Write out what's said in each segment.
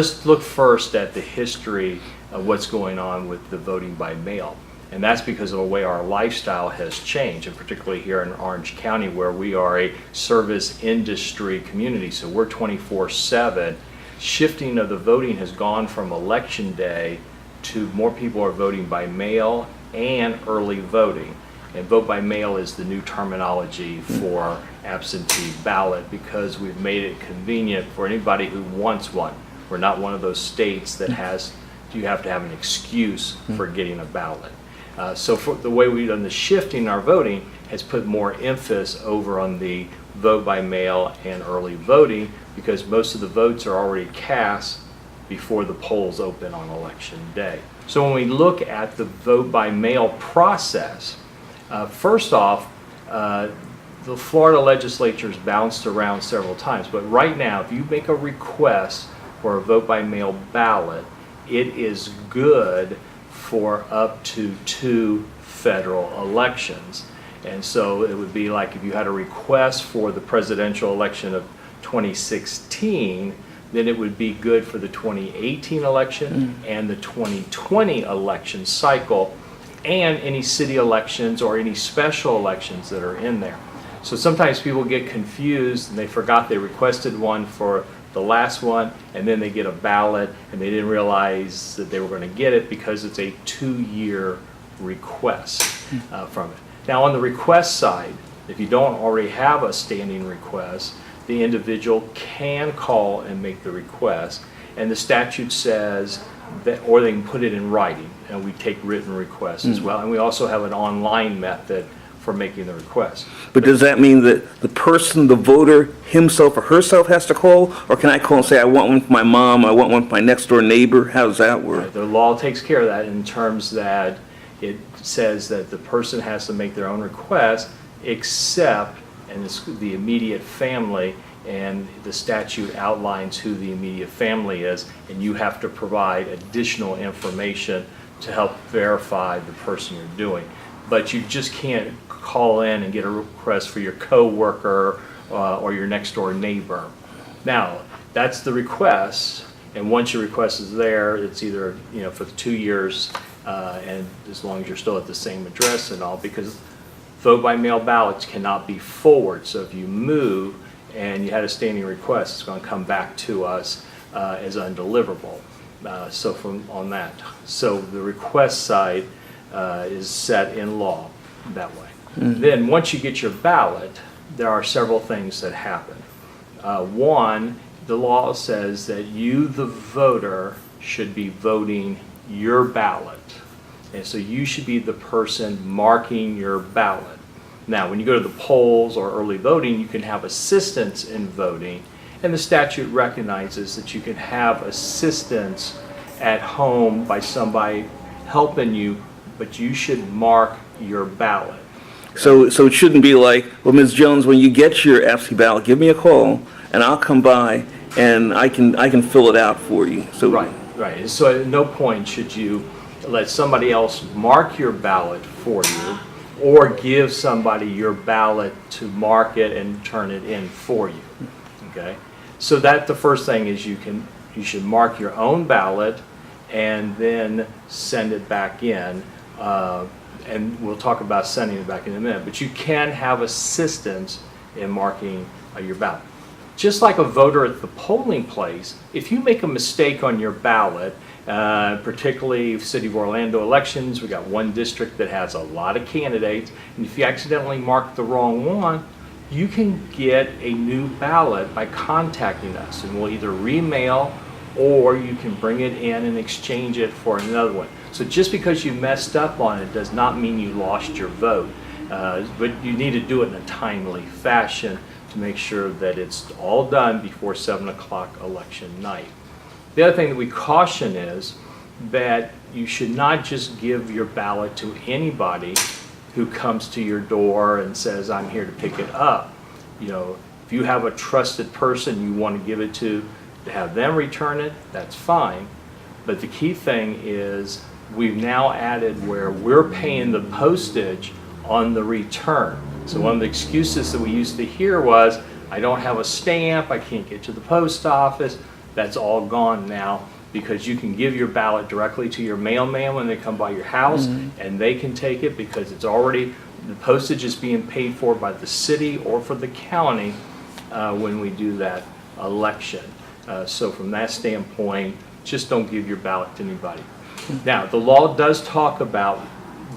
Let's look first at the history of what's going on with the voting by mail. And that's because of the way our lifestyle has changed, and particularly here in Orange County, where we are a service industry community. So we're 24/7. Shifting of the voting has gone from election day to more people are voting by mail and early voting. And vote by mail is the new terminology for absentee ballot, because we've made it convenient for anybody who wants one. We're not one of those states that you have to have an excuse for getting a ballot. So for the way we've done the shifting in our voting has put more emphasis over on the vote by mail and early voting, because most of the votes are already cast before the polls open on election day. So when we look at the vote by mail process, first off, the Florida legislature's bounced around several times, but right now if you make a request for a vote by mail ballot, it is good for up to 2 federal elections. And so it would be like if you had a request for the presidential election of 2016, then it would be good for the 2018 election and the 2020 election cycle, and any city elections or any special elections that are in there. So sometimes people get confused and they forgot they requested one for the last one, and then they get a ballot and they didn't realize that they were going to get it because it's a 2-year request from it. Now on the request side, if you don't already have a standing request, the individual can call and make the request, and the statute says that, or they can put it in writing, and we take written requests as well, and we also have an online method for making the request. But does that mean that the person, the voter, himself or herself has to call? Or can I call and say, I want one for my mom, I want one for my next door neighbor? How does that work? The law takes care of that in terms that it says that the person has to make their own request, except, and it's the immediate family, and the statute outlines who the immediate family is, and you have to provide additional information to help verify the person you're doing. But you just can't call in and get a request for your coworker or your next door neighbor. Now, that's the request, and once your request is there, it's either, for the 2 years, and as long as you're still at the same address and all, because vote by mail ballots cannot be forward. So if you move and you had a standing request, it's going to come back to us as undeliverable. So on that, so the request side is set in law that way. Then once you get your ballot, there are several things that happen. One, the law says that you, the voter, should be voting your ballot. And so you should be the person marking your ballot. Now, when you go to the polls or early voting, you can have assistance in voting, and the statute recognizes that you can have assistance at home by somebody helping you, but you should mark your ballot. So it shouldn't be like, well, Ms. Jones, when you get your absentee ballot, give me a call, and I'll come by, and I can fill it out for you. So Right. So at no point should you let somebody else mark your ballot for you, or give somebody your ballot to mark it and turn it in for you. Okay. So that the first thing is you should mark your own ballot and then send it back in. And we'll talk about sending it back in a minute, but you can have assistance in marking your ballot. Just like a voter at the polling place, if you make a mistake on your ballot, particularly City of Orlando elections, we got one district that has a lot of candidates, and if you accidentally mark the wrong one, you can get a new ballot by contacting us, and we'll either remail or you can bring it in and exchange it for another one. So just because you messed up on it does not mean you lost your vote, but you need to do it in a timely fashion to make sure that it's all done before 7 o'clock election night. The other thing that we caution is that you should not just give your ballot to anybody who comes to your door and says, I'm here to pick it up. If you have a trusted person you want to give it to have them return it, that's fine. But the key thing is we've now added where we're paying the postage on the return. So one of the excuses that we used to hear was, I don't have a stamp, I can't get to the post office. That's all gone now, because you can give your ballot directly to your mailman when they come by your house, and they can take it because it's already, the postage is being paid for by the city or for the county when we do that election. So from that standpoint, just don't give your ballot to anybody. Now, the law does talk about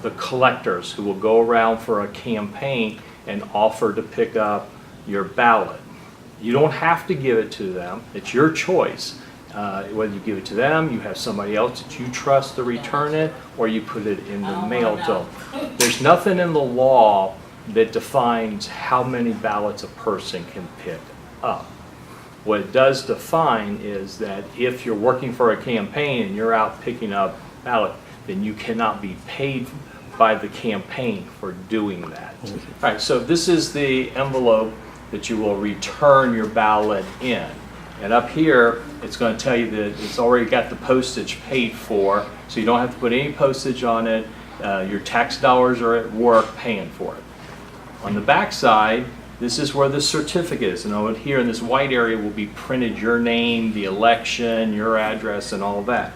the collectors who will go around for a campaign and offer to pick up your ballot. You don't have to give it to them. It's your choice. Whether you give it to them, you have somebody else that you trust to return it, or you put it in the mail to them. There's nothing in the law that defines how many ballots a person can pick up. What it does define is that if you're working for a campaign and you're out picking up ballot, then you cannot be paid by the campaign for doing that. All right, so this is the envelope that you will return your ballot in. And up here, it's going to tell you that it's already got the postage paid for, so you don't have to put any postage on it. Your tax dollars are at work paying for it. On the back side, this is where the certificate is. And over here in this white area will be printed your name, the election, your address, and all that.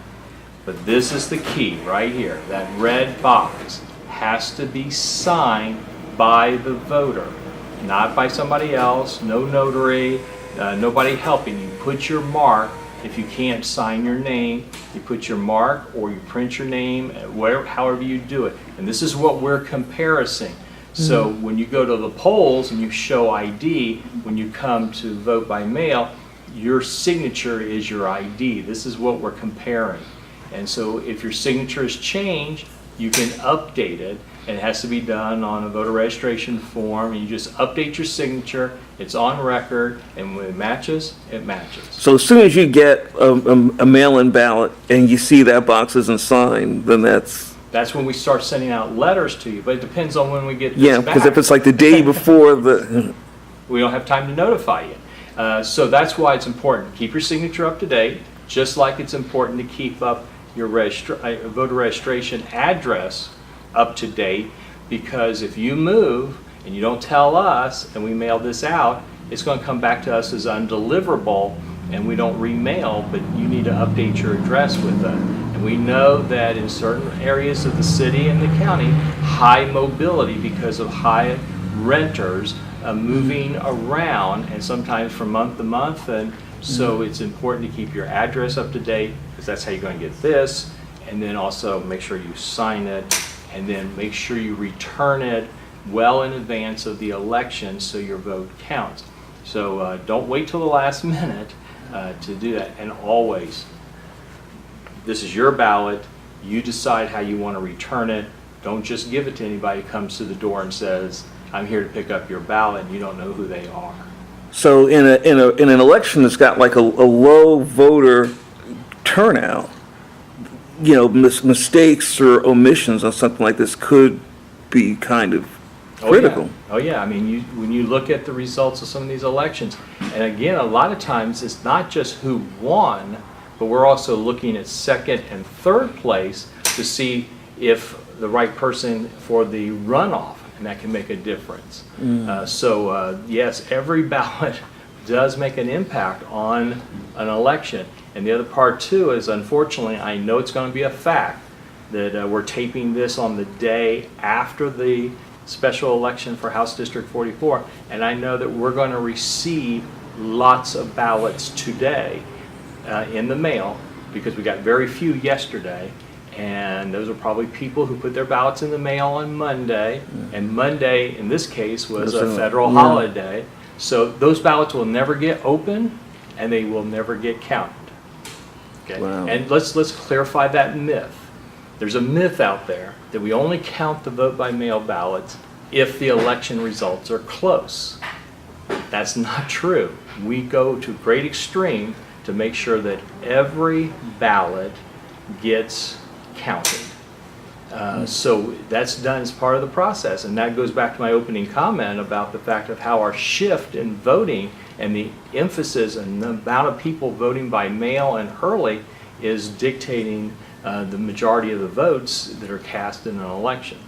But this is the key right here. That red box has to be signed by the voter, not by somebody else, no notary, nobody helping you. Put your mark. If you can't sign your name, you put your mark or you print your name, whatever, however you do it. And this is what we're comparing. So when you go to the polls and you show ID, when you come to vote by mail, your signature is your ID. This is what we're comparing. And so if your signature is changed, you can update it, and it has to be done on a voter registration form. And you just update your signature, it's on record, and when it matches, it matches. So as soon as you get a mail-in ballot and you see that box isn't signed, then That's when we start sending out letters to you, but it depends on when we get this yeah, back. because if it's like the day before the, We don't have time to notify you. So that's why it's important. Keep your signature up to date, just like it's important to keep up your voter registration address up to date, because if you move and you don't tell us and we mail this out, it's going to come back to us as undeliverable and we don't remail, but you need to update your address with that. And we know that in certain areas of the city and the county, high mobility because of high renters moving around, and sometimes from month to month, and so it's important to keep your address up to date, because that's how you're going to get this. And then also make sure you sign it, and then make sure you return it well in advance of the election so your vote counts. So don't wait till the last minute to do that. And always, this is your ballot. You decide how you want to return it. Don't just give it to anybody who comes to the door and says, I'm here to pick up your ballot, and you don't know who they are. so in an election that's got like a low voter turnout, you know, mistakes or omissions on something like this could be kind of critical. Oh yeah. I mean, when you look at the results of some of these elections, and again, a lot of times it's not just who won, but we're also looking at second and third place to see if the right person for the runoff, and that can make a difference. Yes, every ballot does make an impact on an election. And the other part too is, unfortunately, I know it's going to be a fact that we're taping this on the day after the special election for House District 44, and I know that we're going to receive lots of ballots today in the mail, because we got very few yesterday, and those are probably people who put their ballots in the mail on Monday, and Monday in this case was a federal holiday, so those ballots will never get open and they will never get counted. Okay. Wow. And let's clarify that myth. There's a myth out there that we only count the vote by mail ballots if the election results are close. That's not true. We go to great extreme to make sure that every ballot gets counted. So that's done as part of the process, and that goes back to my opening comment about the fact of how our shift in voting and the emphasis and the amount of people voting by mail and early is dictating the majority of the votes that are cast in an election.